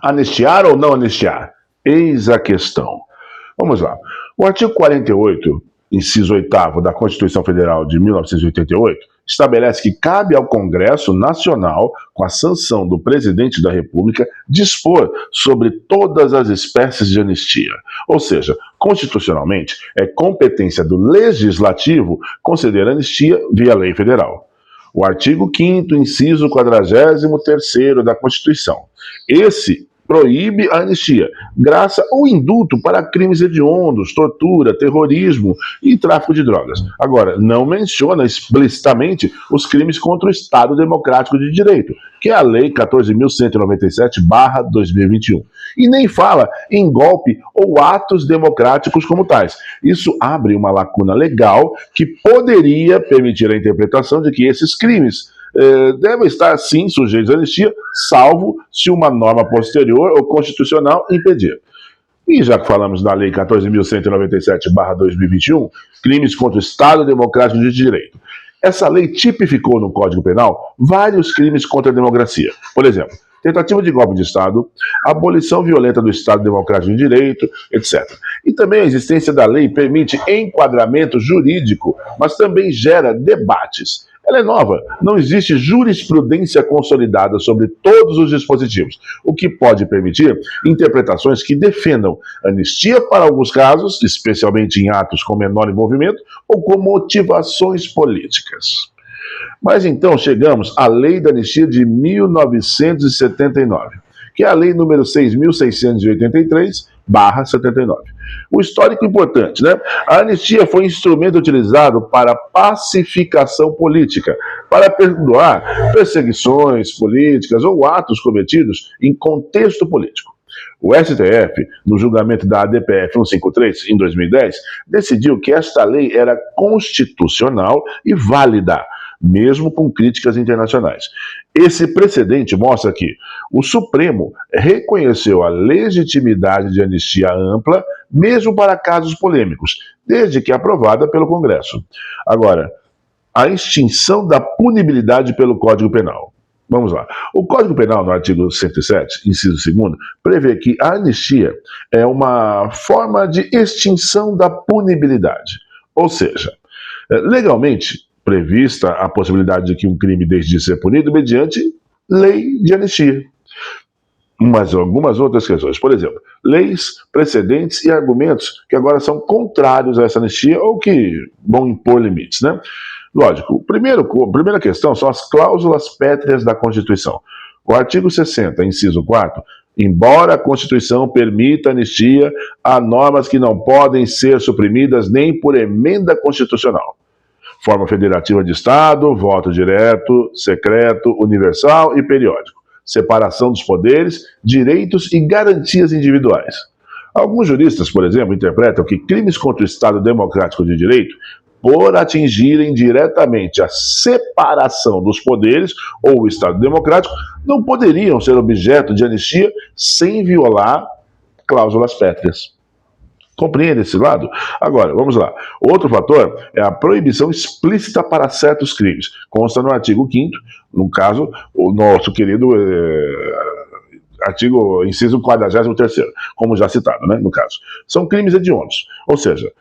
Anistiar ou não anistiar? Eis a questão. Vamos lá. O artigo 48, inciso 8º da Constituição Federal de 1988, estabelece que cabe ao Congresso Nacional, com a sanção do Presidente da República, dispor sobre todas as espécies de anistia. Ou seja, constitucionalmente, é competência do Legislativo conceder anistia via lei federal. O artigo 5º, inciso 43º da Constituição. Esse proíbe a anistia, graça ou indulto para crimes hediondos, tortura, terrorismo e tráfico de drogas. Agora, não menciona explicitamente os crimes contra o Estado Democrático de Direito, que é a Lei 14.197/2021. E nem fala em golpe ou atos democráticos como tais. Isso abre uma lacuna legal que poderia permitir a interpretação de que esses crimes devem estar, sim, sujeitos à anistia, salvo se uma norma posterior ou constitucional impedir. E já que falamos da Lei 14.197/2021, crimes contra o Estado Democrático de Direito, essa lei tipificou no Código Penal vários crimes contra a democracia. Por exemplo, tentativa de golpe de Estado, abolição violenta do Estado Democrático de Direito, etc. E também a existência da lei permite enquadramento jurídico, mas também gera debates. Ela é nova, não existe jurisprudência consolidada sobre todos os dispositivos, o que pode permitir interpretações que defendam anistia para alguns casos, especialmente em atos com menor envolvimento, ou com motivações políticas. Mas então chegamos à Lei da Anistia de 1979, que é a Lei número 6.683/79. O histórico importante, né? A anistia foi um instrumento utilizado para pacificação política, para perdoar perseguições políticas ou atos cometidos em contexto político. O STF, no julgamento da ADPF 153, em 2010, decidiu que esta lei era constitucional e válida, mesmo com críticas internacionais. Esse precedente mostra que o Supremo reconheceu a legitimidade de anistia ampla, mesmo para casos polêmicos, desde que aprovada pelo Congresso. Agora, a extinção da punibilidade pelo Código Penal. Vamos lá. O Código Penal, no artigo 107, inciso 2º, prevê que a anistia é uma forma de extinção da punibilidade. Ou seja, legalmente prevista a possibilidade de que um crime deixe de ser punido mediante lei de anistia. Mas algumas outras questões, por exemplo, leis, precedentes e argumentos que agora são contrários a essa anistia ou que vão impor limites, né? Lógico, a primeira questão são as cláusulas pétreas da Constituição. O artigo 60, inciso 4, embora a Constituição permita anistia, há normas que não podem ser suprimidas nem por emenda constitucional. Forma federativa de Estado, voto direto, secreto, universal e periódico. Separação dos poderes, direitos e garantias individuais. Alguns juristas, por exemplo, interpretam que crimes contra o Estado Democrático de Direito, por atingirem diretamente a separação dos poderes ou o Estado Democrático, não poderiam ser objeto de anistia sem violar cláusulas pétreas. Compreende esse lado? Agora, vamos lá. Outro fator é a proibição explícita para certos crimes. Consta no artigo 5º, no caso, o nosso querido artigo, inciso 43º, como já citado, né, no caso. São crimes hediondos, ou seja,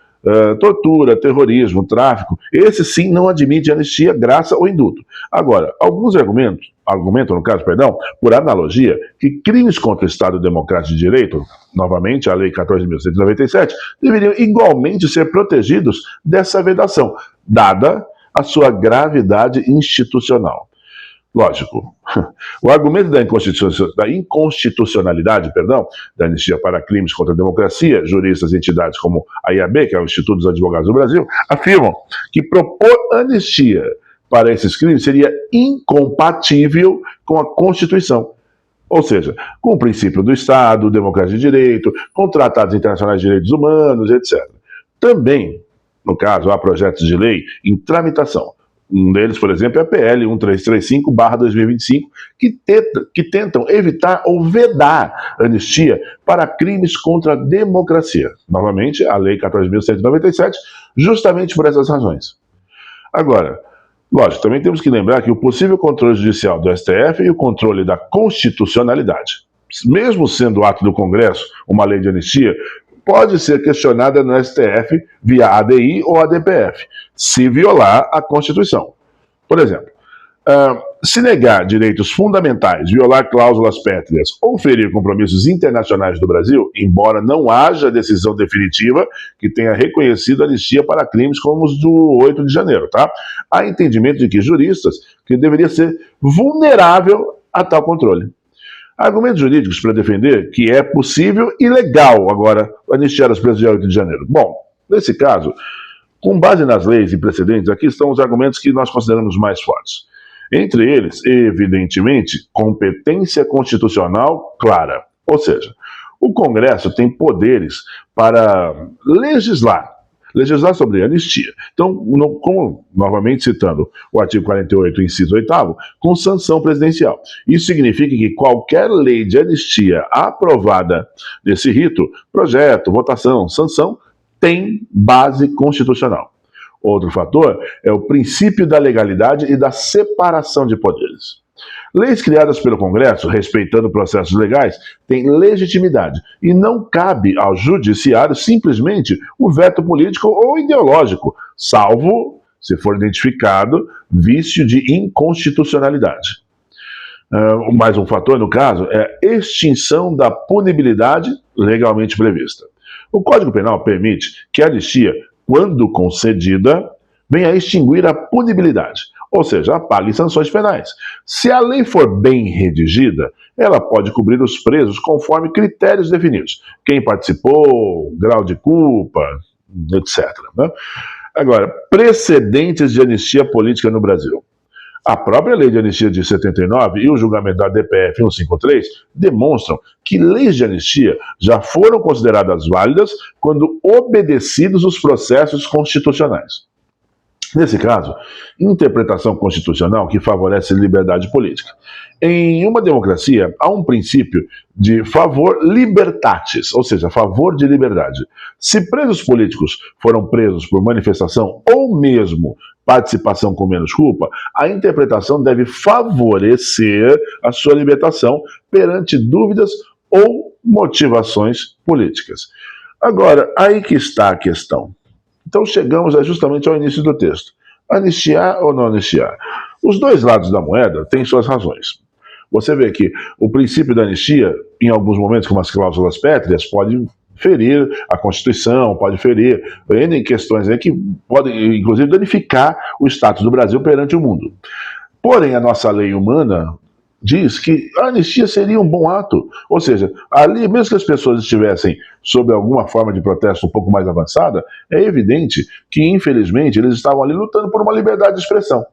tortura, terrorismo, tráfico, esse sim não admite anistia, graça ou indulto. Agora, alguns argumentam, no caso, por analogia, que crimes contra o Estado Democrático de Direito, novamente a Lei 14.197, deveriam igualmente ser protegidos dessa vedação, dada a sua gravidade institucional. Lógico, o argumento da inconstitucionalidade da anistia para crimes contra a democracia, juristas e entidades como a IAB, que é o Instituto dos Advogados do Brasil, afirmam que propor anistia para esses crimes seria incompatível com a Constituição. Ou seja, com o princípio do Estado, democracia de direito, com tratados internacionais de direitos humanos, etc. Também, no caso, há projetos de lei em tramitação. Um deles, por exemplo, é a PL 1335/2025, que tentam evitar ou vedar anistia para crimes contra a democracia. Novamente, a Lei 14.197, justamente por essas razões. Agora, lógico, também temos que lembrar que o possível controle judicial do STF e o controle da constitucionalidade. mesmo sendo ato do Congresso uma lei de anistia, pode ser questionada no STF via ADI ou ADPF, se violar a Constituição. Por exemplo, se negar direitos fundamentais, violar cláusulas pétreas ou ferir compromissos internacionais do Brasil, embora não haja decisão definitiva que tenha reconhecido a anistia para crimes como os do 8 de janeiro, tá? Há entendimento de que juristas que deveria ser vulnerável a tal controle. Argumentos jurídicos para defender que é possível e legal agora anistiar os presos de 8 de janeiro. Bom, nesse caso, com base nas leis e precedentes, aqui estão os argumentos que nós consideramos mais fortes. Entre eles, evidentemente, competência constitucional clara. Ou seja, o Congresso tem poderes para legislar sobre anistia. Então, como, novamente citando o artigo 48, inciso 8º, com sanção presidencial. Isso significa que qualquer lei de anistia aprovada nesse rito, projeto, votação, sanção, tem base constitucional. Outro fator é o princípio da legalidade e da separação de poderes. Leis criadas pelo Congresso, respeitando processos legais, têm legitimidade e não cabe ao judiciário simplesmente o veto político ou ideológico, salvo se for identificado vício de inconstitucionalidade. Mais um fator, no caso, é a extinção da punibilidade legalmente prevista. O Código Penal permite que a anistia, quando concedida, venha a extinguir a punibilidade, ou seja, apague sanções penais. Se a lei for bem redigida, ela pode cobrir os presos conforme critérios definidos. Quem participou, grau de culpa, etc. Né? Agora, precedentes de anistia política no Brasil. A própria lei de anistia de 79 e o julgamento da DPF 153 demonstram que leis de anistia já foram consideradas válidas quando obedecidos os processos constitucionais. Nesse caso, interpretação constitucional que favorece liberdade política. Em uma democracia, há um princípio de favor libertatis, ou seja, favor de liberdade. Se presos políticos foram presos por manifestação ou mesmo participação com menos culpa, a interpretação deve favorecer a sua libertação perante dúvidas ou motivações políticas. Agora, aí que está a questão. Então chegamos justamente ao início do texto. Anistiar ou não anistiar? Os dois lados da moeda têm suas razões. Você vê que o princípio da anistia, em alguns momentos, com as cláusulas pétreas, pode ferir a Constituição, pode ferir N questões aí que podem, inclusive, danificar o status do Brasil perante o mundo. Porém, a nossa lei humana diz que a anistia seria um bom ato. Ou seja, ali, mesmo que as pessoas estivessem sob alguma forma de protesto um pouco mais avançada, é evidente que, infelizmente, eles estavam ali lutando por uma liberdade de expressão.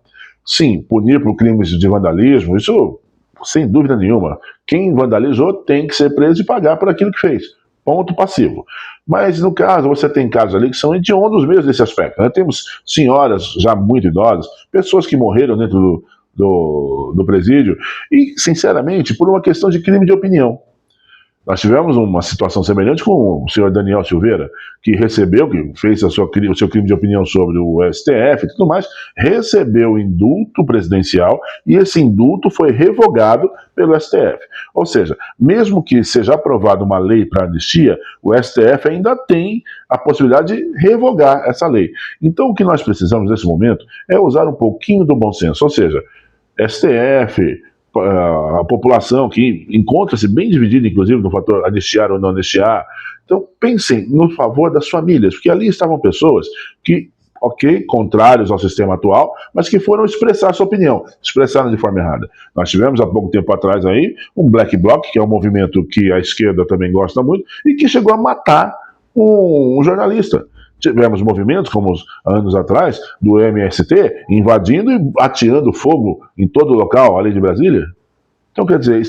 Sim, punir por crimes de vandalismo, isso sem dúvida nenhuma. Quem vandalizou tem que ser preso e pagar por aquilo que fez. Ponto passivo. Mas, no caso, você tem casos ali que são hediondos mesmo nesse aspecto. Nós temos senhoras já muito idosas, pessoas que morreram dentro do presídio, e, sinceramente, por uma questão de crime de opinião. Nós tivemos uma situação semelhante com o senhor Daniel Silveira, que recebeu, que fez o seu crime de opinião sobre o STF e tudo mais, recebeu o indulto presidencial e esse indulto foi revogado pelo STF. Ou seja, mesmo que seja aprovada uma lei para anistia, o STF ainda tem a possibilidade de revogar essa lei. Então o que nós precisamos nesse momento é usar um pouquinho do bom senso, ou seja, STF, a população que encontra-se bem dividida, inclusive, no fator anistiar ou não anistiar. Então, pensem no favor das famílias, porque ali estavam pessoas que, contrários ao sistema atual, mas que foram expressar sua opinião, expressaram de forma errada. Nós tivemos há pouco tempo atrás aí um Black Bloc, que é um movimento que a esquerda também gosta muito, e que chegou a matar um jornalista. Tivemos movimentos, como anos atrás, do MST, invadindo e ateando fogo em todo o local, além de Brasília. Então, quer dizer,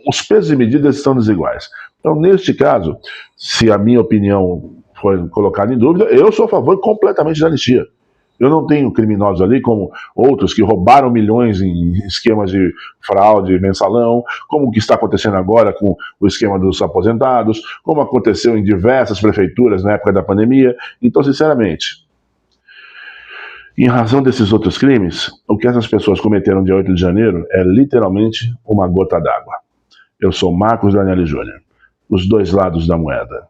os pesos e medidas estão desiguais. Então, neste caso, se a minha opinião for colocada em dúvida, eu sou a favor completamente da anistia. Eu não tenho criminosos ali como outros que roubaram milhões em esquemas de fraude, mensalão, como o que está acontecendo agora com o esquema dos aposentados, como aconteceu em diversas prefeituras na época da pandemia. Então, sinceramente, em razão desses outros crimes, o que essas pessoas cometeram dia 8 de janeiro é literalmente uma gota d'água. Eu sou Marcos Daniele Júnior. Os dois lados da moeda.